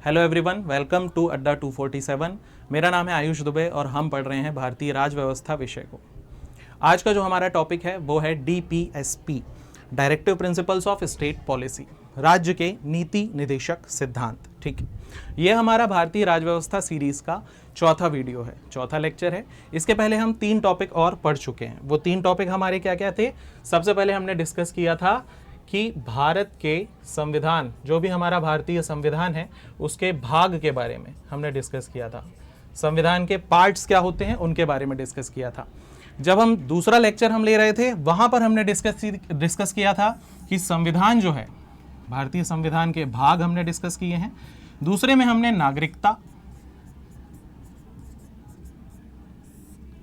Hello everyone, welcome to अड्डा 247। मेरा नाम है आयुष दुबे और हम पढ़ रहे हैं भारतीय राज व्यवस्था विषय को। आज का जो हमारा टॉपिक है वो है DPSP, directive principles of state policy, राज्य के नीति निदेशक सिद्धांत। ठीक है, ये हमारा भारतीय राज व्यवस्था सीरीज का चौथा वीडियो है, चौथा लेक्चर है। इसके पहले हम 3 टॉपिक और पढ़ चुके हैं। वो 3 टॉपिक हमारे क्या क्या थे? सबसे पहले हमने डिस्कस किया था कि भारत के संविधान, जो भी हमारा भारतीय संविधान है, उसके भाग के बारे में हमने डिस्कस किया था। संविधान के पार्ट्स क्या होते हैं उनके बारे में डिस्कस किया था। जब हम दूसरा लेक्चर हम ले रहे थे वहां पर हमने डिस्कस किया था कि संविधान जो है, भारतीय संविधान के भाग हमने डिस्कस किए हैं। दूसरे में हमने नागरिकता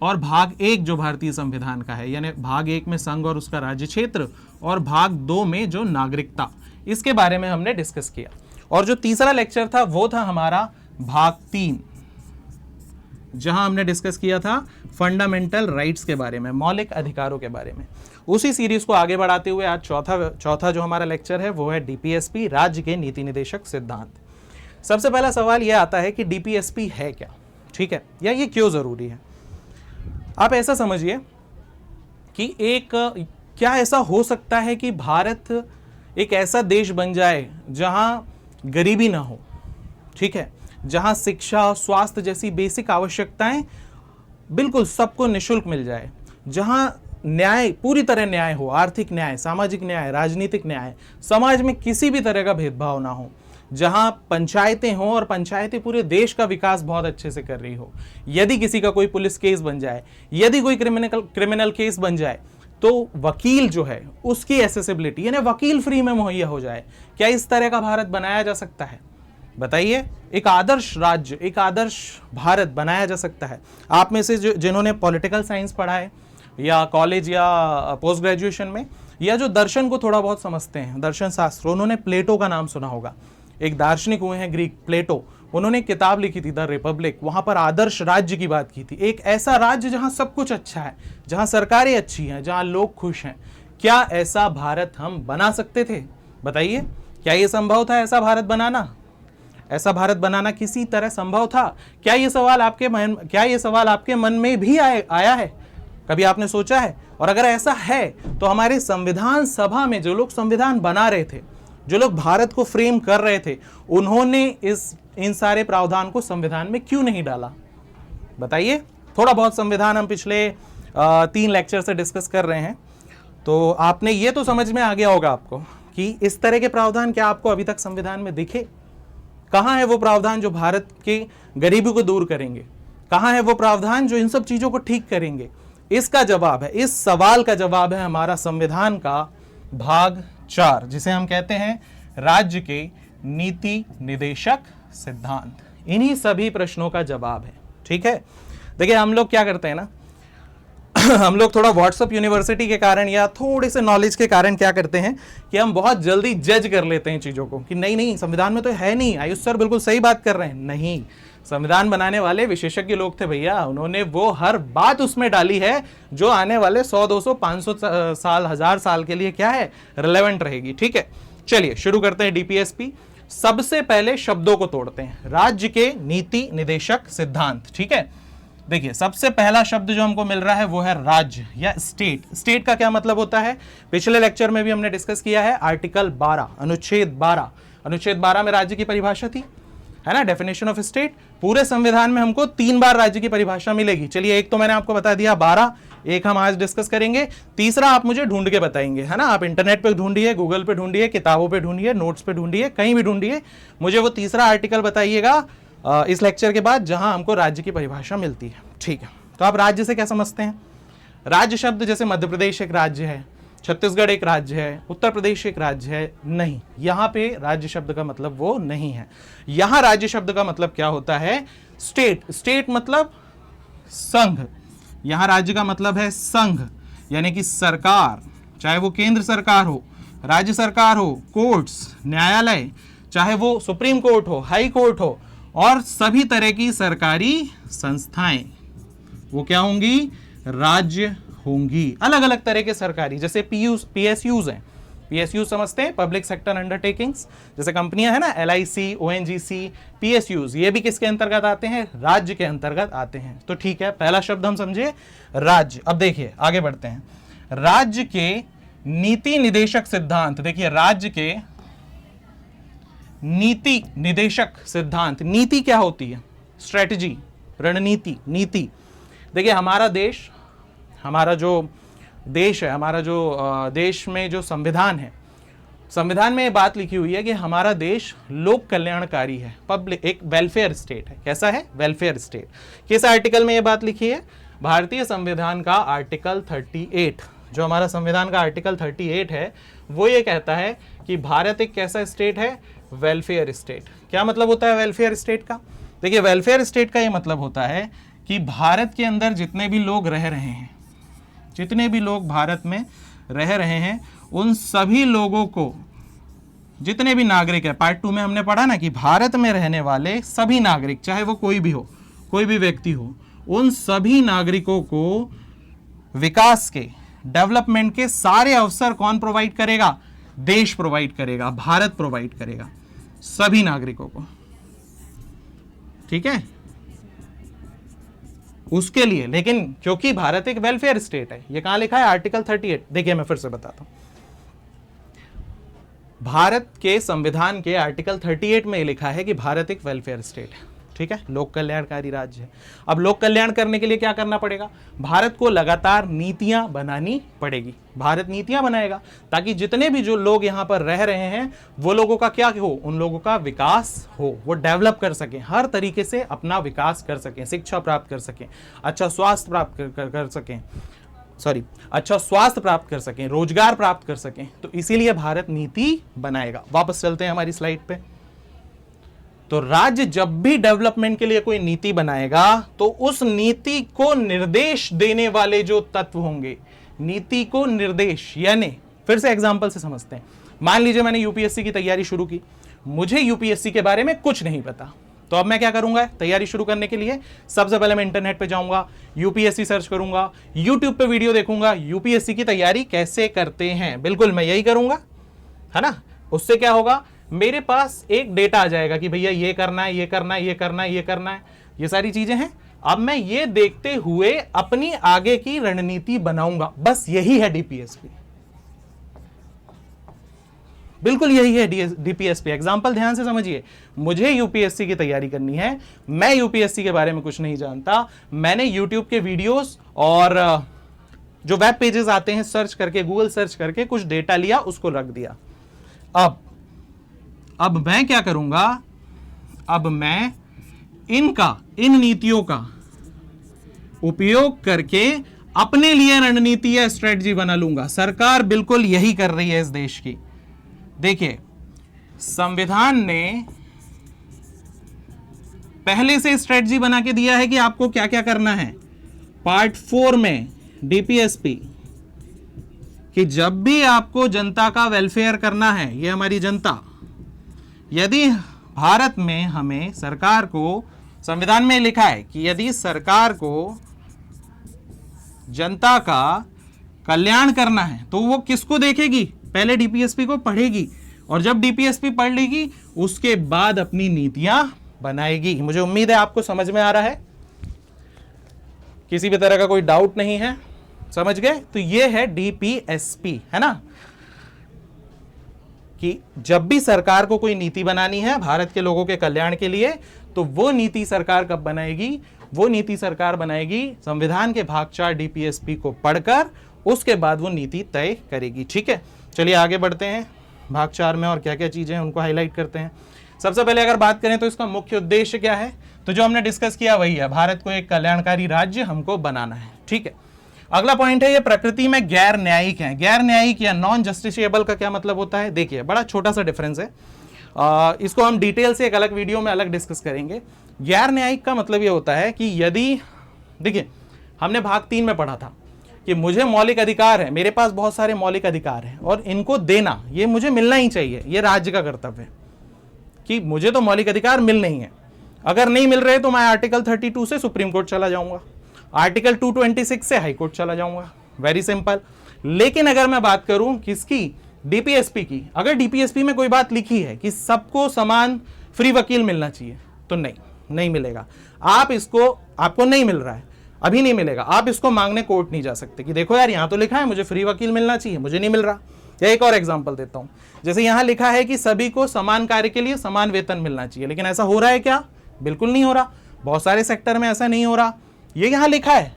और भाग 1 जो भारतीय संविधान का है, यानी भाग 1 में संघ और उसका राज्य क्षेत्र, और भाग 2 में जो नागरिकता, इसके बारे में हमने डिस्कस किया। और जो तीसरा लेक्चर था वो था हमारा भाग 3, जहां हमने डिस्कस किया था फंडामेंटल राइट्स के बारे में, मौलिक अधिकारों के बारे में। उसी सीरीज को आगे बढ़ाते हुए आज चौथा जो हमारा लेक्चर है वो है डीपीएसपी, राज्य के नीति निदेशक सिद्धांत। सबसे पहला सवाल यह आता है कि डीपीएसपी है क्या, ठीक है, या ये क्यों जरूरी है। आप ऐसा समझिए कि क्या ऐसा हो सकता है कि भारत एक ऐसा देश बन जाए जहां गरीबी ना हो, ठीक है, जहां शिक्षा, स्वास्थ्य जैसी बेसिक आवश्यकताएं बिल्कुल सबको निःशुल्क मिल जाए, जहां न्याय, पूरी तरह न्याय हो, आर्थिक न्याय, सामाजिक न्याय, राजनीतिक न्याय, समाज में किसी भी तरह का भेदभाव ना हो, जहां पंचायतें हों और पंचायतें पूरे देश का विकास बहुत अच्छे से कर रही हो। यदि किसी का कोई पुलिस केस बन जाए, यदि कोई क्रिमिनल केस बन जाए, तो वकील जो है उसकी एसेसिबिलिटी, यानी वकील फ्री में मुहैया हो जाए। क्या इस तरह का भारत बनाया जा सकता है? बताइए, एक आदर्श राज्य, एक आदर्श भारत बनाया जा सकता है? आप में से जिन्होंने पॉलिटिकल साइंस पढ़ा है या कॉलेज या पोस्ट ग्रेजुएशन में, या जो दर्शन को थोड़ा बहुत समझते हैं, दर्शन शास्त्र, उन्होंने प्लेटो का नाम सुना होगा। एक दार्शनिक हुए हैं ग्रीक, प्लेटो। उन्होंने किताब लिखी थी द रिपब्लिक, वहां पर आदर्श राज्य की बात की थी। एक ऐसा राज्य जहां सब कुछ अच्छा है, जहां सरकारें अच्छी हैं, जहां लोग खुश हैं। क्या ऐसा भारत हम बना सकते थे? बताइए, क्या यह संभव था ऐसा भारत बनाना? ऐसा भारत बनाना किसी तरह संभव था? क्या ये सवाल आपके मन में भी आया है? कभी आपने सोचा है? और अगर ऐसा है तो हमारे संविधान सभा में जो लोग संविधान बना रहे थे, जो लोग भारत को फ्रेम कर रहे थे, उन्होंने इन सारे प्रावधान को संविधान में क्यों नहीं डाला? बताइए। थोड़ा बहुत संविधान हम पिछले 3 लेक्चर से डिस्कस कर रहे हैं, तो आपने ये तो समझ में आ गया होगा आपको कि इस तरह के प्रावधान क्या आपको अभी तक संविधान में दिखे? कहां है वो प्रावधान जो भारत के गरीबी को दूर करेंगे? कहां है वो प्रावधान जो इन सब चीजों को ठीक करेंगे? इसका जवाब है, इस सवाल का जवाब है हमारा संविधान का भाग 4, जिसे हम कहते हैं राज्य के नीति निदेशक सिद्धांत। इन्हीं सभी प्रश्नों का जवाब है, ठीक है। देखिए, हम लोग क्या करते हैं ना, हम लोग थोड़ा व्हाट्सएप यूनिवर्सिटी के कारण या थोड़े से नॉलेज के कारण क्या करते हैं कि हम बहुत जल्दी जज कर लेते हैं चीजों को कि नहीं संविधान में तो है नहीं, आयुष सर बिल्कुल सही बात कर रहे हैं। नहीं, संविधान बनाने वाले विशेषज्ञ लोग थे भैया, उन्होंने वो हर बात उसमें डाली है जो आने वाले 100, 200, 500 साल, 1000 साल के लिए क्या है, रिलेवेंट रहेगी। ठीक है, चलिए शुरू करते हैं डीपीएसपी। सबसे पहले शब्दों को तोड़ते हैं, राज्य के नीति निदेशक सिद्धांत। ठीक है, देखिए सबसे पहला शब्द जो हमको मिल रहा है वो है राज्य या स्टेट। स्टेट का क्या मतलब होता है? पिछले लेक्चर में भी हमने डिस्कस किया है, आर्टिकल 12, अनुच्छेद 12। अनुच्छेद 12 में राज्य की परिभाषा थी, है ना, डेफिनेशन ऑफ स्टेट। पूरे संविधान में हमको 3 बार राज्य की परिभाषा मिलेगी। चलिए, एक तो मैंने आपको बता दिया 12, एक हम आज डिस्कस करेंगे, तीसरा आप मुझे ढूंढ के बताएंगे, है ना। आप इंटरनेट पे ढूंढिए, गूगल पे ढूंढिए, किताबों पे ढूंढिए, नोट्स पे ढूंढिए, कहीं भी ढूंढिए, मुझे वो तीसरा आर्टिकल बताइएगा इस लेक्चर के बाद जहां हमको राज्य की परिभाषा मिलती है। ठीक है, तो आप राज्य से क्या समझते हैं? राज्य शब्द जैसे मध्य प्रदेश एक राज्य है, छत्तीसगढ़ एक राज्य है, उत्तर प्रदेश एक राज्य है, नहीं, यहां पे राज्य शब्द का मतलब वो नहीं है। यहां राज्य शब्द का मतलब क्या होता है? स्टेट। स्टेट मतलब संघ। यहां राज्य का मतलब है संघ, यानी कि सरकार, चाहे वो केंद्र सरकार हो, राज्य सरकार हो, कोर्ट्स, न्यायालय, चाहे वो सुप्रीम कोर्ट हो, हाई कोर्ट हो, और सभी तरह की सरकारी संस्थाएं, वो क्या होंगी? राज्य होंगी। अलग अलग तरह के सरकारी, जैसे पीएसयूज हैं, PSU समझते हैं, पब्लिक सेक्टर अंडरटेकिंग्स, जैसे कंपनियां है ना LIC, ONGC, PSUs, ये भी किसके अंतर्गत आते हैं? राज्य के अंतर्गत आते हैं। तो ठीक है, पहला शब्द हम समझे राज्य। अब देखिए आगे बढ़ते हैं। राज्य के नीति निदेशक सिद्धांत, देखिए राज्य के नीति निदेशक सिद्धांत, नीति क्या होती है? स्ट्रेटजी, रणनीति, नीति। देखिए हमारा देश, हमारा जो देश है, हमारा जो देश में जो संविधान है, संविधान में ये बात लिखी हुई है कि हमारा देश लोक कल्याणकारी है, पब्लिक, एक वेलफेयर स्टेट है। कैसा है? Welfare state. किस आर्टिकल में ये बात लिखी है? भारतीय संविधान का आर्टिकल 38। जो हमारा संविधान का आर्टिकल 38 है वो ये कहता है कि भारत एक कैसा स्टेट है? Welfare state. क्या मतलब होता है वेलफेयर स्टेट का? देखिए वेलफेयर स्टेट का ये मतलब होता है कि भारत के अंदर जितने भी लोग रह रहे हैं, जितने भी लोग भारत में रह रहे हैं, उन सभी लोगों को, जितने भी नागरिक है, पार्ट 2 में हमने पढ़ा ना कि भारत में रहने वाले सभी नागरिक, चाहे वो कोई भी हो, कोई भी व्यक्ति हो, उन सभी नागरिकों को विकास के, डेवलपमेंट के सारे अवसर कौन प्रोवाइड करेगा? देश प्रोवाइड करेगा, भारत प्रोवाइड करेगा सभी नागरिकों को। ठीक है, उसके लिए, लेकिन क्योंकि भारत एक वेलफेयर स्टेट है, ये कहां लिखा है? आर्टिकल 38। देखिए मैं फिर से बताता हूं, भारत के संविधान के आर्टिकल 38 में लिखा है कि भारत एक वेलफेयर स्टेट है। ठीक है, लोक कल्याणकारी राज्य है। अब लोक कल्याण करने के लिए क्या करना पड़ेगा? भारत को लगातार नीतियां बनानी पड़ेगी। भारत नीतियां बनाएगा ताकि जितने भी जो लोग यहां पर रह रहे हैं वो लोगों का क्या हो? उन लोगों का विकास हो, वो डेवलप कर सकें, हर तरीके से अपना विकास कर सकें, शिक्षा प्राप्त कर सकें, अच्छा स्वास्थ्य प्राप्त कर सकें, अच्छा स्वास्थ्य प्राप्त कर सकें, रोजगार प्राप्त कर सकें। तो इसीलिए भारत नीति बनाएगा। वापस चलते हैं हमारी स्लाइड पे। तो राज्य जब भी डेवलपमेंट के लिए कोई नीति बनाएगा तो उस नीति को निर्देश देने वाले जो तत्व होंगे, नीति को निर्देश, यानी फिर से एग्जांपल से समझते हैं। मान लीजिए मैंने यूपीएससी की तैयारी शुरू की, मुझे यूपीएससी के बारे में कुछ नहीं पता, तो अब मैं क्या करूंगा? तैयारी शुरू करने के लिए सबसे पहले मैं इंटरनेट पे जाऊंगा, यूपीएससी सर्च करूंगा, यूट्यूब पे वीडियो देखूंगा, यूपीएससी की तैयारी कैसे करते हैं। बिल्कुल मैं यही करूंगा, है ना। उससे क्या होगा? मेरे पास एक डेटा आ जाएगा कि भैया ये करना है, ये करना है, ये करना है, ये करना है, ये सारी चीजें हैं। अब मैं ये देखते हुए अपनी आगे की रणनीति बनाऊंगा। बस यही है डीपीएसपी, बिल्कुल यही है डीपीएसपी। एग्जाम्पल ध्यान से समझिए, मुझे यूपीएससी की तैयारी करनी है, मैं यूपीएससी के बारे में कुछ नहीं जानता, मैंने यूट्यूब के वीडियोस और जो वेब पेजेस आते हैं सर्च करके, गूगल सर्च करके कुछ डेटा लिया, उसको रख दिया। अब मैं क्या करूंगा? अब मैं इन नीतियों का उपयोग करके अपने लिए रणनीति या स्ट्रेटजी बना लूंगा। सरकार बिल्कुल यही कर रही है इस देश की। देखिए संविधान ने पहले से स्ट्रेटजी बना के दिया है कि आपको क्या क्या करना है। पार्ट 4 में डीपीएसपी कि जब भी आपको जनता का वेलफेयर करना है, ये हमारी जनता, यदि भारत में हमें सरकार को, संविधान में लिखा है कि यदि सरकार को जनता का कल्याण करना है तो वो किसको देखेगी? पहले डीपीएसपी को पढ़ेगी, और जब डीपीएसपी पढ़ लेगी उसके बाद अपनी नीतियां बनाएगी। मुझे उम्मीद है आपको समझ में आ रहा है, किसी भी तरह का कोई डाउट नहीं है, समझ गए? तो ये है डीपीएसपी, है ना, कि जब भी सरकार को कोई नीति बनानी है भारत के लोगों के कल्याण के लिए, तो वो नीति सरकार कब बनाएगी? वो नीति सरकार बनाएगी संविधान के भाग 4 डीपीएसपी को पढ़कर, उसके बाद वो नीति तय करेगी। ठीक है, चलिए आगे बढ़ते हैं। भाग 4 में और क्या क्या चीजें हैं उनको हाईलाइट करते हैं। सबसे पहले अगर बात करें तो इसका मुख्य उद्देश्य क्या है, तो जो हमने डिस्कस किया वही है, भारत को एक कल्याणकारी राज्य हमको बनाना है। ठीक है, अगला पॉइंट है ये प्रकृति में गैर न्यायिक है। गैर न्यायिक या नॉन जस्टिसेबल का क्या मतलब होता है? देखिए बड़ा छोटा सा डिफरेंस है, इसको हम डिटेल से एक अलग वीडियो में अलग डिस्कस करेंगे। गैर न्यायिक का मतलब ये होता है कि यदि, देखिए हमने भाग 3 में पढ़ा था कि मुझे मौलिक अधिकार है, मेरे पास बहुत सारे मौलिक अधिकार हैं और इनको देना, ये मुझे मिलना ही चाहिए, ये राज्य का कर्तव्य है कि मुझे तो मौलिक अधिकार मिल नहीं है। अगर नहीं मिल रहे तो मैं आर्टिकल 32 से सुप्रीम कोर्ट चला जाऊंगा, आर्टिकल 226 से हाई कोर्ट चला जाऊंगा, वेरी सिंपल। लेकिन अगर मैं बात करूं किसकी, डीपीएसपी की, अगर डीपीएसपी में कोई बात लिखी है कि सबको समान फ्री वकील मिलना चाहिए, तो नहीं मिलेगा। आपको नहीं मिल रहा है, अभी नहीं मिलेगा, आप इसको मांगने कोर्ट नहीं जा सकते कि देखो यार यहां तो लिखा है मुझे फ्री वकील मिलना चाहिए, मुझे नहीं मिल रहा। या एक और एग्जांपल देता हूं, जैसे यहां लिखा है कि सभी को समान कार्य के लिए समान वेतन मिलना चाहिए, लेकिन ऐसा हो रहा है क्या? बिल्कुल नहीं हो रहा। बहुत सारे सेक्टर में ऐसा नहीं हो रहा। ये यहां लिखा है,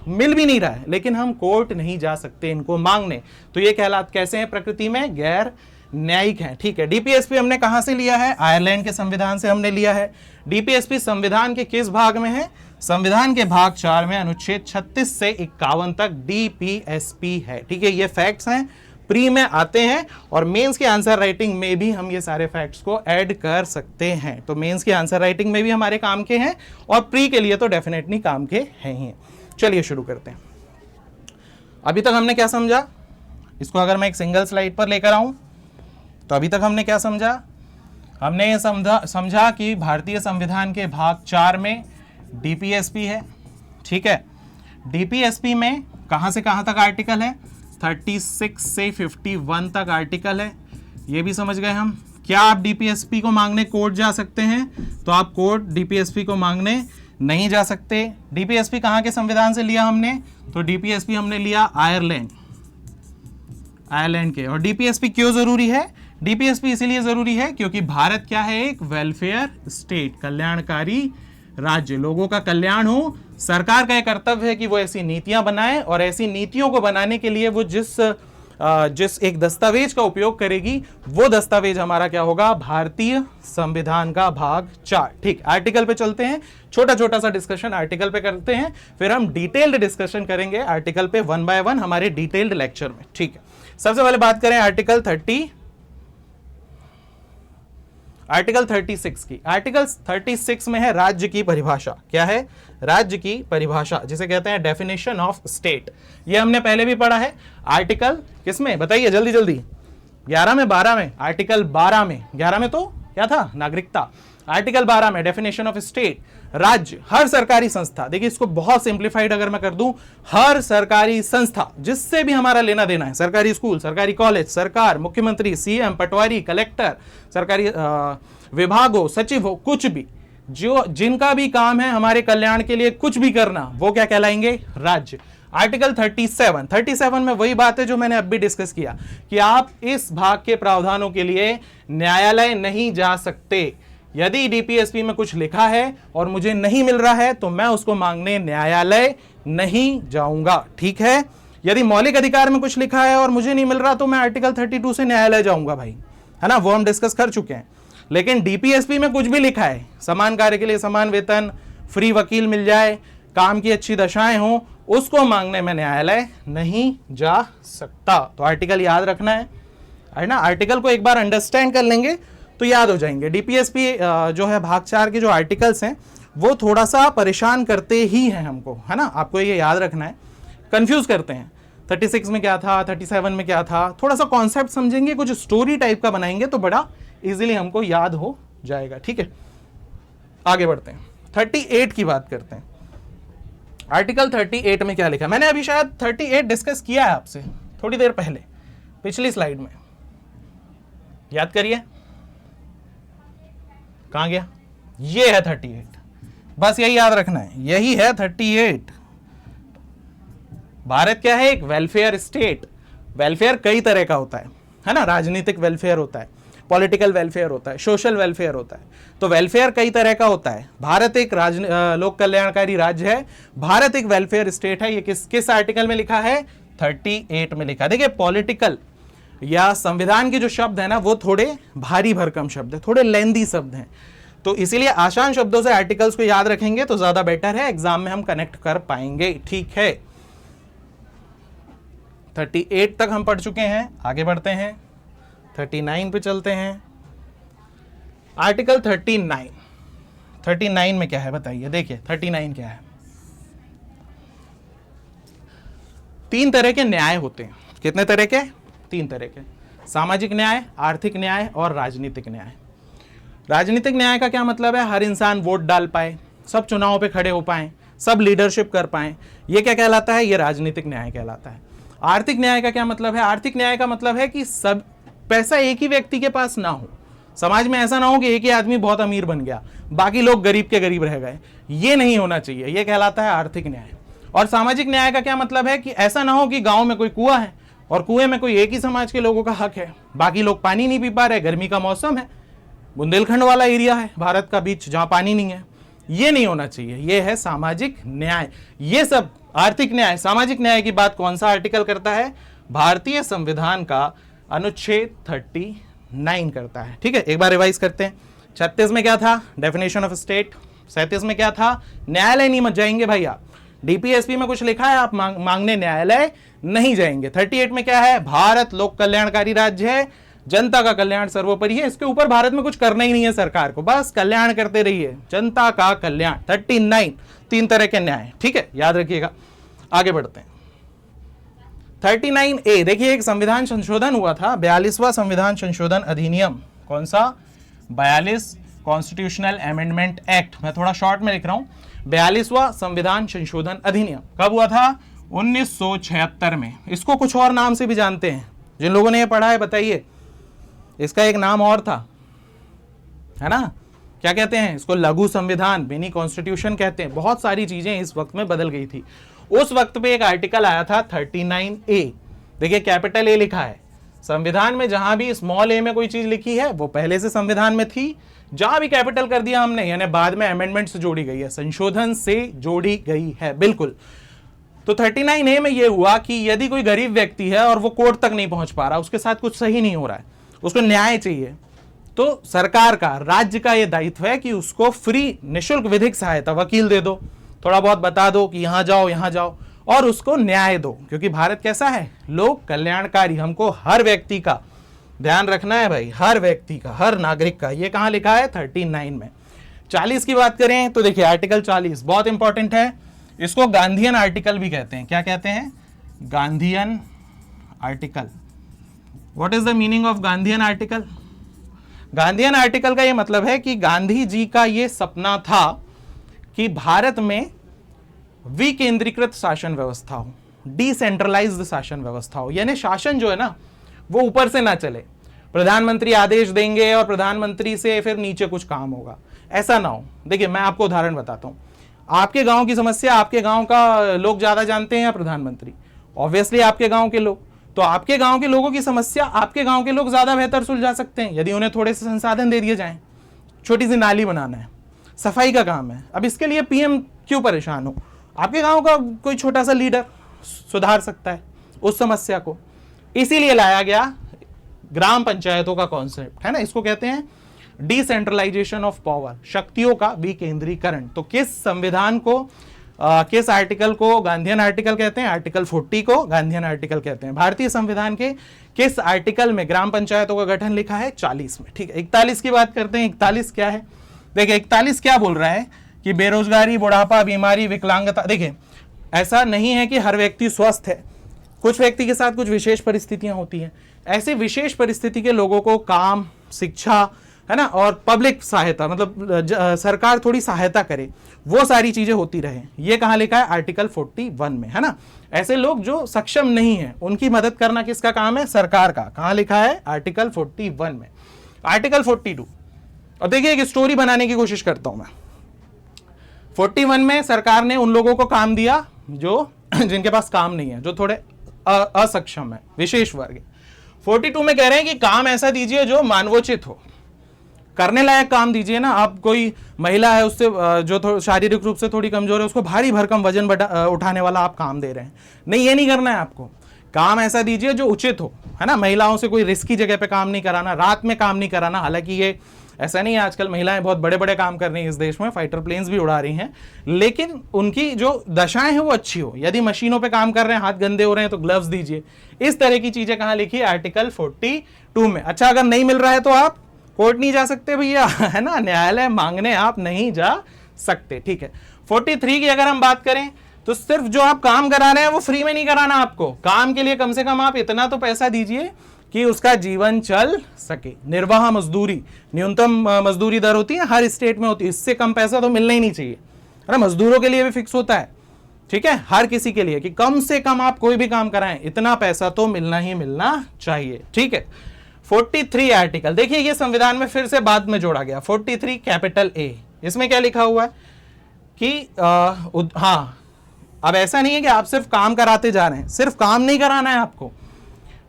मिल भी नहीं रहा है, लेकिन हम कोर्ट नहीं जा सकते इनको मांगने। तो ये कहलात कैसे हैं? प्रकृति में गैर न्यायिक है। ठीक है, डीपीएसपी हमने कहां से लिया है? आयरलैंड के संविधान से हमने लिया है। डीपीएसपी संविधान के किस भाग में है? संविधान के भाग 4 में अनुच्छेद 36 से 51 तक डीपीएसपी है। ठीक है, ये फैक्ट्स हैं, प्री में आते हैं और मेंस के आंसर राइटिंग में भी हम ये सारे फैक्ट्स को ऐड कर सकते हैं। तो मेंस के आंसर राइटिंग में भी हमारे काम के हैं और प्री के लिए तो डेफिनेटली काम के हैं ही। चलिए शुरू करते हैं। अभी तक हमने क्या समझा? इसको अगर मैं एक सिंगल स्लाइड पर लेकर आऊं तो अभी तक हमने क्या समझा? हमने ये समझा कि भारतीय संविधान के भाग 4 में डीपीएसपी है। ठीक है, डीपीएसपी में कहां से कहां तक आर्टिकल है? 36 से 51 तक आर्टिकल है। ये भी समझ गए हम। क्या आप डीपीएसपी को मांगने कोर्ट जा सकते हैं? तो आप कोर्ट डीपीएसपी को मांगने नहीं जा सकते। डीपीएसपी कहां के संविधान से लिया हमने? तो डीपीएसपी हमने लिया आयरलैंड के। और डीपीएसपी क्यों जरूरी है? डीपीएसपी इसीलिए जरूरी है क्योंकि भारत क्या है? एक वेलफेयर स्टेट, कल्याणकारी राज्य, लोगों का कल्याण हो। सरकार का एक कर्तव्य है कि वो ऐसी नीतियां बनाए और ऐसी नीतियों को बनाने के लिए वो जिस एक दस्तावेज का उपयोग करेगी वो दस्तावेज हमारा क्या होगा? भारतीय संविधान का भाग 4। ठीक, आर्टिकल पे चलते हैं। छोटा छोटा सा डिस्कशन आर्टिकल पे करते हैं, फिर हम डिटेल्ड डिस्कशन करेंगे आर्टिकल पे 1 बाय 1 हमारे डिटेल्ड लेक्चर में। ठीक है, सबसे पहले बात करें आर्टिकल 36 की। आर्टिकल 36 में है राज्य की परिभाषा। क्या है? राज्य की परिभाषा, जिसे कहते हैं डेफिनेशन ऑफ स्टेट। ये हमने पहले भी पढ़ा है। आर्टिकल किसमें बताइए जल्दी जल्दी? 11 में, 12 में। आर्टिकल 12 में, 11 में तो क्या था? नागरिकता। आर्टिकल 12 में डेफिनेशन ऑफ स्टेट, राज्य, हर सरकारी संस्था। देखिए इसको बहुत सिंप्लीफाइड अगर मैं कर दूं, हर सरकारी संस्था जिससे भी हमारा लेना देना है, सरकारी स्कूल, सरकारी कॉलेज, सरकार, मुख्यमंत्री, सीएम, पटवारी, कलेक्टर, सरकारी विभाग हो, सचिव हो, कुछ भी, जो जिनका भी काम है हमारे कल्याण के लिए कुछ भी करना, वो क्या कहलाएंगे? राज्य। आर्टिकल 37 में वही बात है जो मैंने अब भी डिस्कस किया कि आप इस भाग के प्रावधानों के लिए न्यायालय नहीं जा सकते। यदि डीपीएसपी में कुछ लिखा है और मुझे नहीं मिल रहा है तो मैं उसको मांगने न्यायालय नहीं जाऊंगा। ठीक है, यदि मौलिक अधिकार में कुछ लिखा है और मुझे नहीं मिल रहा तो मैं आर्टिकल 32 से न्यायालय जाऊंगा भाई, है ना, वो हम डिस्कस कर चुके हैं। लेकिन डीपीएसपी में कुछ भी लिखा है, समान कार्य के लिए समान वेतन, फ्री वकील मिल जाए, काम की अच्छी दशाएं हो, उसको मांगने में न्यायालय नहीं जा सकता। तो आर्टिकल याद रखना है ना। आर्टिकल को एक बार अंडरस्टैंड कर लेंगे तो याद हो जाएंगे। डीपीएसपी जो है भाग 4 के जो आर्टिकल्स हैं वो थोड़ा सा परेशान करते ही हैं हमको, है ना, आपको ये याद रखना है। कंफ्यूज करते हैं 36 में क्या था, 37 में क्या था, थोड़ा सा कॉन्सेप्ट समझेंगे, कुछ स्टोरी टाइप का बनाएंगे तो बड़ा इजीली हमको याद हो जाएगा। ठीक है, आगे बढ़ते हैं। 38 की बात करते हैं। आर्टिकल 38 में क्या लिखा? मैंने अभी शायद 38 डिस्कस किया है आपसे थोड़ी देर पहले, पिछली स्लाइड में, याद करिए कहां गया? ये है 38। बस यही याद रखना है, यही है 38। भारत क्या है? एक वेलफेयर स्टेट। वेलफेयर कई तरह का होता है ना, राजनीतिक वेलफेयर होता है, पॉलिटिकल वेलफेयर होता है, सोशल वेलफेयर होता है। तो वेलफेयर कई तरह का होता है। भारत एक लोक कल्याणकारी राज्य है, भारत एक वेलफेयर स्टेट है। ये किस आर्टिकल में लिखा है? 38 में लिखा। देखिए पॉलिटिकल या संविधान के जो शब्द है ना वो थोड़े भारी भरकम शब्द है, थोड़े लेंदी शब्द हैं, तो इसीलिए आसान शब्दों से आर्टिकल्स को याद रखेंगे तो ज्यादा बेटर है, एग्जाम में हम कनेक्ट कर पाएंगे। ठीक है, 38 तक हम पढ़ चुके हैं, आगे बढ़ते हैं 39 पे चलते हैं। आर्टिकल 39 में क्या है बताइए? देखिए 39 क्या है? 3 तरह के न्याय होते हैं। कितने तरह के? 3 तरह के। सामाजिक न्याय, आर्थिक न्याय और राजनीतिक न्याय। राजनीतिक न्याय का क्या मतलब है? हर इंसान वोट डाल पाए, सब चुनावों पे खड़े हो पाए, सब लीडरशिप कर पाए, ये क्या कहलाता है? ये राजनीतिक न्याय कहलाता है। आर्थिक न्याय का क्या मतलब है? आर्थिक न्याय का मतलब है कि सब पैसा एक ही व्यक्ति के पास ना हो, समाज में ऐसा ना हो कि एक ही आदमी बहुत अमीर बन गया, बाकी लोग गरीब के गरीब रह गए, ये नहीं होना चाहिए, ये कहलाता है आर्थिक न्याय। और सामाजिक न्याय का क्या मतलब है कि ऐसा ना हो कि गांव में कोई कुआं है और कुएं में कोई एक ही समाज के लोगों का हक है, बाकी लोग पानी नहीं पी पा रहे, गर्मी का मौसम है, बुंदेलखंड वाला एरिया है भारत का बीच जहां पानी नहीं है, ये नहीं होना चाहिए। ये है सामाजिक न्याय। ये सब आर्थिक न्याय, सामाजिक न्याय की बात कौन सा आर्टिकल करता है? भारतीय संविधान का अनुच्छेद 39 करता है। ठीक है, एक बार रिवाइज करते हैं। 36 में क्या था? Definition of state. 37 में क्या था? न्यायालय नहीं मत जाएंगे भाई आप, डीपीएसपी में कुछ लिखा है आप मांगने न्यायालय नहीं जाएंगे। 38 में क्या है? भारत लोक कल्याणकारी राज्य है, जनता का कल्याण सर्वोपरि है, इसके ऊपर भारत में कुछ करना ही नहीं है सरकार को, बस कल्याण करते रहिए, जनता का कल्याण। 39 तीन तरह के न्याय, ठीक है, याद रखिएगा। आगे बढ़ते हैं। 39A देखिए, एक संविधान संशोधन हुआ था, 42वां संविधान संशोधन अधिनियम। कौन सा? 42 कॉन्स्टिट्यूशनल अमेंडमेंट एक्ट। मैं थोड़ा शॉर्ट में लिख रहा हूं। 42वां संविधान संशोधन अधिनियम कब हुआ था? 1976 में। इसको कुछ और नाम से भी जानते हैं, जिन लोगों ने ये पढ़ा है बताइए। इसका एक नाम और था, है ना, क्या कहते हैं इसको? लघु संविधान, मिनी कॉन्स्टिट्यूशन कहते हैं। बहुत सारी चीजें इस वक्त में बदल गई थी। उस वक्त पे एक आर्टिकल आया था 39A। देखिए कैपिटल ए लिखा है। संविधान में जहां भी स्मॉल ए में कोई चीज लिखी है वो पहले से संविधान में थी, जहां भी कैपिटल कर दिया हमने यानी बाद में अमेंडमेंट से जोड़ी गई है, संशोधन से जोड़ी गई है, बिल्कुल। तो 39A में यह हुआ कि यदि कोई गरीब व्यक्ति है और वो कोर्ट तक नहीं पहुंच पा रहा, उसके साथ कुछ सही नहीं हो रहा है, उसको न्याय चाहिए, तो सरकार का, राज्य का यह दायित्व है कि उसको फ्री निःशुल्क विधिक सहायता, वकील दे दो, थोड़ा बहुत बता दो कि यहां जाओ और उसको न्याय दो। क्योंकि भारत कैसा है? लोक कल्याणकारी। हमको हर व्यक्ति का ध्यान रखना है भाई, हर व्यक्ति का, हर नागरिक का। ये कहां लिखा है? 39 में। 40 की बात करें तो देखिए आर्टिकल 40 बहुत इंपॉर्टेंट है। इसको गांधीयन आर्टिकल भी कहते हैं। क्या कहते हैं? Gandhian article. What is the meaning of Gandhian article? Gandhian article का यह मतलब है कि गांधी जी का यह सपना था कि भारत में विकेंद्रीकृत शासन व्यवस्था हो, डिसेंट्रलाइज्ड शासन व्यवस्था हो, यानी शासन जो है ना वो ऊपर से ना चले, प्रधानमंत्री आदेश देंगे और प्रधानमंत्री से फिर नीचे कुछ काम होगा, ऐसा ना हो। देखिए मैं आपको उदाहरण बताता हूं। आपके गांव की समस्या आपके गांव का लोग ज्यादा जानते हैं या प्रधानमंत्री? ऑब्वियसली आपके गांव के लोग। तो आपके गांव के लोगों की समस्या आपके गांव के लोग ज्यादा बेहतर सुलझा सकते हैं यदि उन्हें थोड़े से संसाधन दे दिए जाएं। छोटी सी नाली बनाना है, सफाई का काम है, अब इसके लिए पीएम क्यों परेशान हो? आपके गांव का कोई छोटा सा लीडर सुधार सकता है उस समस्या को। इसीलिए लाया गया ग्राम पंचायतों का कॉन्सेप्ट, है ना। इसको कहते हैं डिसेंट्रलाइजेशन ऑफ पावर, शक्तियों का विकेंद्रीकरण। तो किस संविधान को, किस आर्टिकल को गांधीयन आर्टिकल कहते हैं? आर्टिकल 40 को गांधीयन आर्टिकल कहते हैं। भारतीय संविधान के किस आर्टिकल में ग्राम पंचायतों का गठन लिखा है? 40 में। ठीक है, 41 की बात करते हैं। 41 क्या है? देखिए 41 क्या बोल रहा है कि बेरोजगारी, बुढ़ापा, बीमारी, विकलांगता। देखिए ऐसा नहीं है कि हर व्यक्ति स्वस्थ है, कुछ व्यक्ति के साथ कुछ विशेष परिस्थितियां होती हैं। ऐसे विशेष परिस्थिति के लोगों को काम, शिक्षा, है ना, और पब्लिक सहायता, मतलब सरकार थोड़ी सहायता करे, वो सारी चीजें होती रहे। ये कहां लिखा है? आर्टिकल 41 में, है ना। ऐसे लोग जो सक्षम नहीं है उनकी मदद करना किसका काम है? सरकार का। कहां लिखा है? आर्टिकल 41 में। आर्टिकल 42, और देखिए एक स्टोरी बनाने की कोशिश करता हूं मैं। 41 में सरकार ने उन लोगों को काम दिया जो जिनके पास काम नहीं है, जो थोड़े असक्षम है, विशेष वर्ग। 42 में कह रहे हैं कि काम ऐसा दीजिए जो मानवोचित हो, करने लायक काम दीजिए ना। आप कोई महिला है, उससे जो शारीरिक रूप से थोड़ी कमजोर है, उसको भारी भरकम वजन उठाने वाला आप काम दे रहे हैं, नहीं, ये नहीं करना है आपको। काम ऐसा दीजिए जो उचित हो, है ना। महिलाओं से कोई रिस्की जगह पे काम नहीं कराना, रात में काम नहीं कराना। हालांकि ये ऐसा नहीं है, आजकल महिलाएं बहुत बड़े बड़े काम कर रही हैं इस देश में, फाइटर प्लेन्स भी उड़ा रही हैं, लेकिन उनकी जो दशाएं हैं वो अच्छी हो। यदि मशीनों पे काम कर रहे हैं, हाथ गंदे हो रहे हैं, तो ग्लव्स दीजिए। इस तरह की चीजें कहां लिखी है? आर्टिकल 42 में। अच्छा, अगर नहीं मिल रहा है तो आप कोर्ट नहीं जा सकते भैया, है ना, न्यायालय मांगने आप नहीं जा सकते। ठीक है। 43 की अगर हम बात करें तो सिर्फ जो आप काम करा रहे हैं वो फ्री में नहीं कराना आपको। काम के लिए कम से कम आप इतना तो पैसा दीजिए कि उसका जीवन चल सके। निर्वाह मजदूरी, न्यूनतम मजदूरी दर होती है, हर स्टेट में होती है, इससे कम पैसा तो मिलना ही नहीं चाहिए, है ना। मजदूरों के लिए भी फिक्स होता है, ठीक है, हर किसी के लिए कि कम से कम आप कोई भी काम कराएं इतना पैसा तो मिलना ही मिलना चाहिए। ठीक है, 43 आर्टिकल देखिए, ये संविधान में फिर से बाद में जोड़ा गया 43 कैपिटल ए। इसमें क्या लिखा हुआ है कि हाँ, अब ऐसा नहीं है कि आप सिर्फ काम कराते जा रहे हैं, सिर्फ काम नहीं कराना है, आपको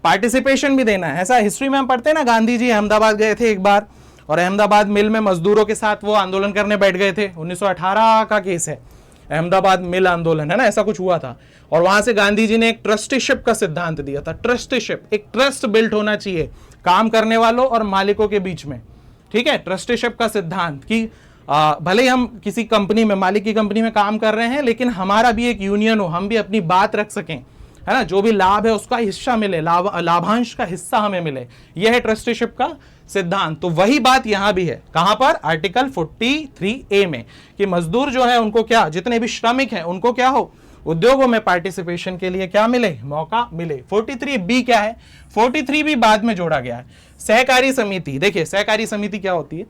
पार्टिसिपेशन भी देना है। ऐसा हिस्ट्री में हम पढ़ते हैं ना, गांधी जी अहमदाबाद गए थे एक बार और अहमदाबाद मिल में मजदूरों के साथ वो आंदोलन करने बैठ गए थे। 1918 का केस है, अहमदाबाद मिल आंदोलन है ना, ऐसा कुछ हुआ था। और वहां से गांधी जी ने एक ट्रस्टीशिप का सिद्धांत दिया था। ट्रस्टीशिप, एक ट्रस्ट बिल्ट होना चाहिए काम करने वालों और मालिकों के बीच में। ठीक है, ट्रस्टीशिप का सिद्धांत कि भले ही हम किसी कंपनी में, मालिक की कंपनी में काम कर रहे हैं, लेकिन हमारा भी एक यूनियन हो, हम भी अपनी बात रख सकें, है ना, जो भी लाभ है उसका हिस्सा मिले, लाभांश का हिस्सा हमें मिले। यह है ट्रस्टीशिप का सिद्धांत। तो वही बात यहां भी है, कहां पर, आर्टिकल 43A में, कि मजदूर जो है उनको क्या, जितने भी श्रमिक हैं उनको क्या हो, उद्योगों में पार्टिसिपेशन के लिए क्या मिले, मौका मिले। 43B क्या है, 43B बाद में जोड़ा गया है। सहकारी समिति, देखिए सहकारी समिति क्या होती है,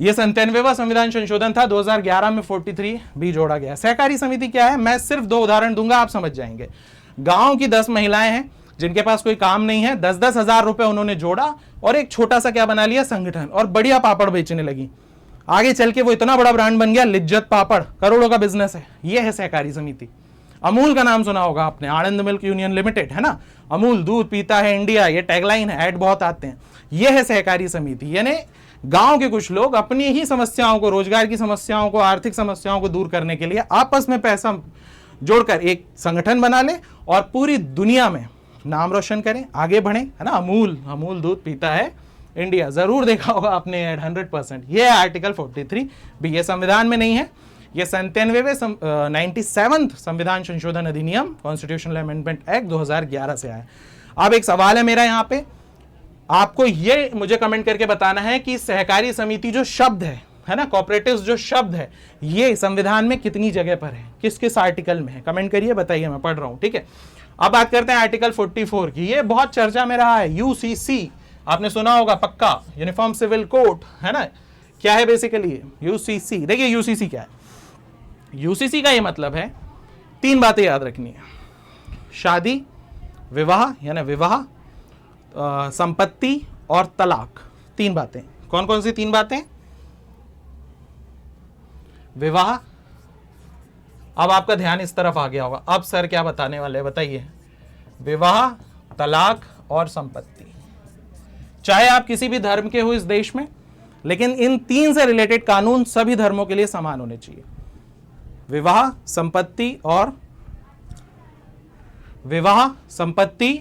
यह 97वां संविधान संशोधन था, 2011 में 43B जोड़ा गया। सहकारी समिति क्या है, मैं सिर्फ 2 उदाहरण दूंगा, आप समझ जाएंगे। गांव की 10 महिलाएं हैं जिनके पास कोई काम नहीं है, 10-10 हजार रुपए उन्होंने जोड़ा और एक छोटा सा क्या बना लिया, संगठन, और बढ़िया पापड़ बेचने लगी। आगे चल के वो इतना बड़ा ब्रांड बन गया, लिज्जत पापड़, करोड़ों का बिजनेस है। ये है सहकारी समिति। अमूल का नाम सुना होगा आपने, आनंद मिल्क यूनियन लिमिटेड, है ना, अमूल दूध पीता है इंडिया, ये टैगलाइन है, ऐड बहुत आते हैं। ये है सहकारी समिति, यानी गांव के कुछ लोग अपनी ही समस्याओं को, रोजगार की समस्याओं को, आर्थिक समस्याओं को दूर करने के लिए आपस में पैसा जोड़कर एक संगठन बना ले और पूरी दुनिया में नाम रोशन करें, आगे बढ़े, है ना। अमूल दूध पीता है इंडिया, जरूर देखा होगा आपने ऐड, 100%। ये है आर्टिकल 43B। ये संविधान में नहीं है, ये 97वें संविधान संशोधन अधिनियम, कॉन्स्टिट्यूशनल अमेंडमेंट एक्ट 2011 से आया। अब एक सवाल है मेरा यहाँ पे, आपको ये मुझे कमेंट करके बताना है कि सहकारी समिति जो शब्द है ना, कोऑपरेटिव्स जो शब्द है, ये संविधान में कितनी जगह पर है, किस किस आर्टिकल में है, कमेंट करिए, बताइए, मैं पढ़ रहा हूं। ठीक है, अब बात करते हैं आर्टिकल 44 की। ये बहुत चर्चा में रहा है, UCC आपने सुना होगा पक्का, यूनिफॉर्म सिविल कोड, है ना। क्या है बेसिकली UCC, देखिए UCC क्या है। UCC का ये मतलब है, 3 बातें याद रखनी है, शादी, विवाह यानी विवाह, संपत्ति और तलाक। 3 बातें, कौन कौन सी 3 बातें, विवाह। अब आपका ध्यान इस तरफ आ गया होगा, अब सर क्या बताने वाले हैं बताइए, विवाह, तलाक और संपत्ति। चाहे आप किसी भी धर्म के हो इस देश में, लेकिन इन 3 से रिलेटेड कानून सभी धर्मों के लिए समान होने चाहिए। विवाह, संपत्ति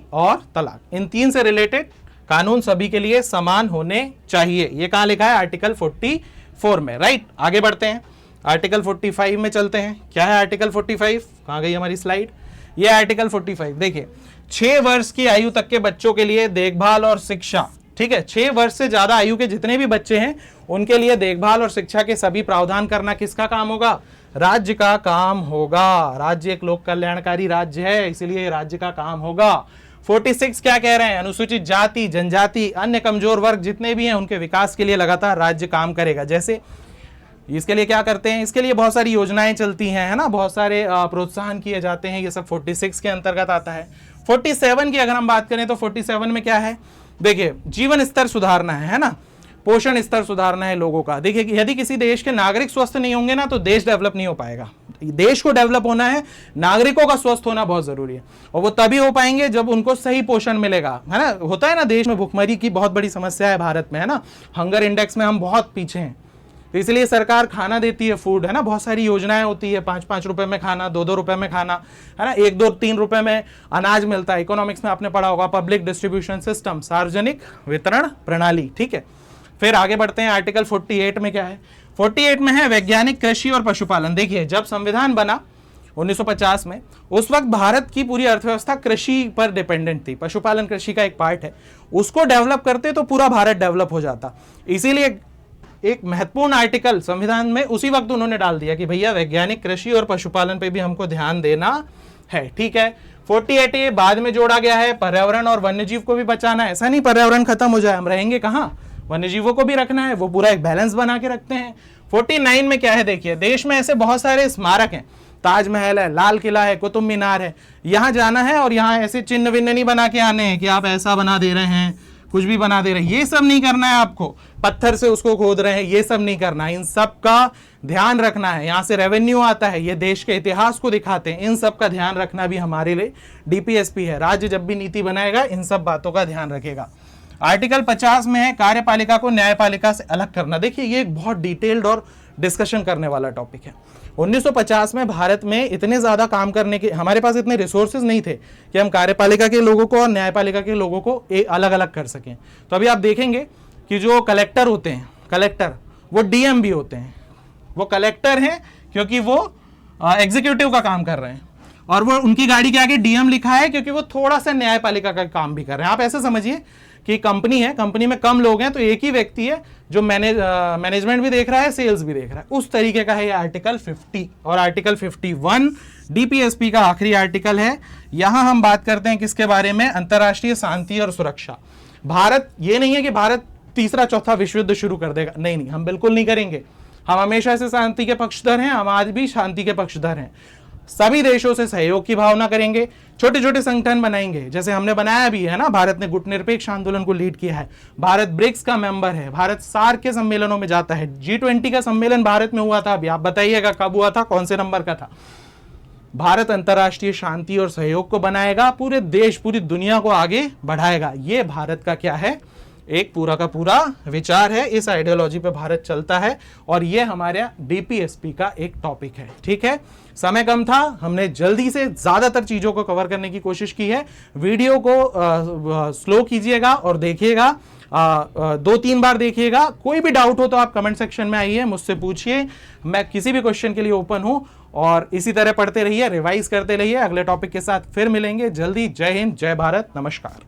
और तलाक, इन 3 से रिलेटेड कानून सभी के लिए समान होने चाहिए। ये कहां लिखा है, आर्टिकल 44 में, राइट। आगे बढ़ते हैं, आर्टिकल 45 में चलते हैं। क्या है आर्टिकल 45, कहां गई हमारी स्लाइड, ये आर्टिकल 45। देखिए, 6 वर्ष की आयु तक के बच्चों के लिए देखभाल और शिक्षा। ठीक है, 6 वर्ष से ज्यादा आयु के जितने भी बच्चे हैं उनके लिए देखभाल और शिक्षा के सभी प्रावधान करना किसका काम होगा, राज्य का काम होगा। राज्य एक लोक कल्याणकारी राज्य है, इसीलिए राज्य का काम होगा। 46 क्या कह रहे हैं, अनुसूचित जाति, जनजाति, अन्य कमजोर वर्ग जितने भी हैं उनके विकास के लिए लगातार राज्य काम करेगा। जैसे इसके लिए क्या करते हैं, इसके लिए बहुत सारी योजनाएं चलती हैं, है ना, बहुत सारे प्रोत्साहन किए जाते हैं, ये सब 46 के अंतर्गत आता है। 47 की अगर हम बात करें तो 47 में क्या है, देखिए, जीवन स्तर सुधारना है ना, पोषण स्तर सुधारना है लोगों का। देखिए, यदि किसी देश के नागरिक स्वस्थ नहीं होंगे ना तो देश डेवलप नहीं हो पाएगा। देश को डेवलप होना है, नागरिकों का स्वस्थ होना बहुत जरूरी है, और वो तभी हो पाएंगे जब उनको सही पोषण मिलेगा, है ना। होता है ना, देश में भूखमरी की बहुत बड़ी समस्या है भारत में, है ना, हंगर इंडेक्स में हम बहुत पीछे हैं, तो इसलिए सरकार खाना देती है, फूड, है ना, बहुत सारी योजनाएं होती है, 5-5 रुपए में खाना, 2-2 रुपए में खाना, है ना, 1-2-3 रुपए में अनाज मिलता है। इकोनॉमिक्स में आपने पढ़ा होगा, पब्लिक डिस्ट्रीब्यूशन सिस्टम, सार्वजनिक वितरण प्रणाली। ठीक है, फिर आगे बढ़ते हैं, आर्टिकल 48 में क्या है, 48 में है वैज्ञानिक कृषि और पशुपालन। देखिए, जब संविधान बना 1950 में, उस वक्त भारत की पूरी अर्थव्यवस्था कृषि पर डिपेंडेंट थी, पशुपालन कृषि का एक पार्ट है, उसको डेवलप करते तो पूरा भारत डेवलप हो जाता। इसीलिए एक महत्वपूर्ण आर्टिकल संविधान में उसी वक्त उन्होंने डाल दिया कि भैया वैज्ञानिक कृषि और पशुपालन पे भी हमको ध्यान देना है। ठीक है, 48 ये बाद में जोड़ा गया है, पर्यावरण और वन्यजीव को भी बचाना है। ऐसा नहीं पर्यावरण खत्म हो जाए, हम रहेंगे कहाँ, वन्य जीवों को भी रखना है, वो पूरा एक बैलेंस बना के रखते हैं। 49 में क्या है देखिए, देश में ऐसे बहुत सारे स्मारक हैं, ताजमहल है, लाल किला है, कुतुब मीनार है, यहाँ जाना है और यहाँ ऐसे चिन्ह विन्ह नहीं बना के आने हैं कि आप ऐसा बना दे रहे हैं, कुछ भी बना दे रहे हैं, ये सब नहीं करना है आपको, पत्थर से उसको खोद रहे हैं, ये सब नहीं करना है, इन सब का ध्यान रखना है। यहाँ से रेवेन्यू आता है, ये देश के इतिहास को दिखाते हैं, इन सब का ध्यान रखना भी हमारे लिए डीपीएसपी है। राज्य जब भी नीति बनाएगा इन सब बातों का ध्यान रखेगा। आर्टिकल 50 में है कार्यपालिका को न्यायपालिका से अलग करना। देखिए ये एक बहुत डिटेल्ड और डिस्कशन करने वाला टॉपिक है। 1950 में भारत में इतने ज़्यादा काम करने के, हमारे पास इतने रिसोर्सेज नहीं थे कि हम कार्यपालिका के लोगों को और न्यायपालिका के लोगों को अलग अलग कर सकें। तो अभी आप देखेंगे कि जो कलेक्टर होते हैं, कलेक्टर वो डीएम भी होते हैं, वो कलेक्टर हैं क्योंकि वो एग्जीक्यूटिव का काम कर रहे हैं, और वो उनकी गाड़ी के आगे डीएम लिखा है क्योंकि वो थोड़ा सा न्यायपालिका का काम भी कर रहे हैं। आप ऐसे समझिए कि कंपनी है, कंपनी में कम लोग हैं तो एक ही व्यक्ति है जो मैनेजमेंट भी देख रहा है, सेल्स भी देख रहा है, उस तरीके का है ये आर्टिकल 50। और आर्टिकल 51 डीपीएसपी का आखिरी आर्टिकल है। यहां हम बात करते हैं किसके बारे में, अंतर्राष्ट्रीय शांति और सुरक्षा। भारत, ये नहीं है कि भारत तीसरा चौथा विश्व युद्ध शुरू कर देगा, नहीं नहीं, हम बिल्कुल नहीं करेंगे। हम हमेशा से शांति के पक्षधर हैं, हम आज भी शांति के पक्षधर हैं। सभी देशों से सहयोग की भावना करेंगे, छोटे छोटे संगठन बनाएंगे, जैसे हमने बनाया भी है ना, भारत ने गुटनिरपेक्ष आंदोलन को लीड किया है, भारत ब्रिक्स का मेंबर है, भारत सार्क के सम्मेलनों में जाता है, G20 का सम्मेलन भारत में हुआ था, अभी आप बताइएगा कब हुआ था, कौन से नंबर का था। भारत अंतर्राष्ट्रीय शांति और सहयोग को बनाएगा, पूरे देश पूरी दुनिया को आगे बढ़ाएगा। ये भारत का क्या है, एक पूरा का पूरा विचार है, इस आइडियोलॉजी पे भारत चलता है, और ये हमारे डीपीएसपी का एक टॉपिक है। ठीक है, समय कम था, हमने जल्दी से ज्यादातर चीजों को कवर करने की कोशिश की है। वीडियो को स्लो कीजिएगा और देखिएगा, 2-3 बार देखिएगा। कोई भी डाउट हो तो आप कमेंट सेक्शन में आइए, मुझसे पूछिए, मैं किसी भी क्वेश्चन के लिए ओपन हूं। और इसी तरह पढ़ते रहिए, रिवाइज करते रहिए, अगले टॉपिक के साथ फिर मिलेंगे जल्दी। जय हिंद, जय भारत, नमस्कार।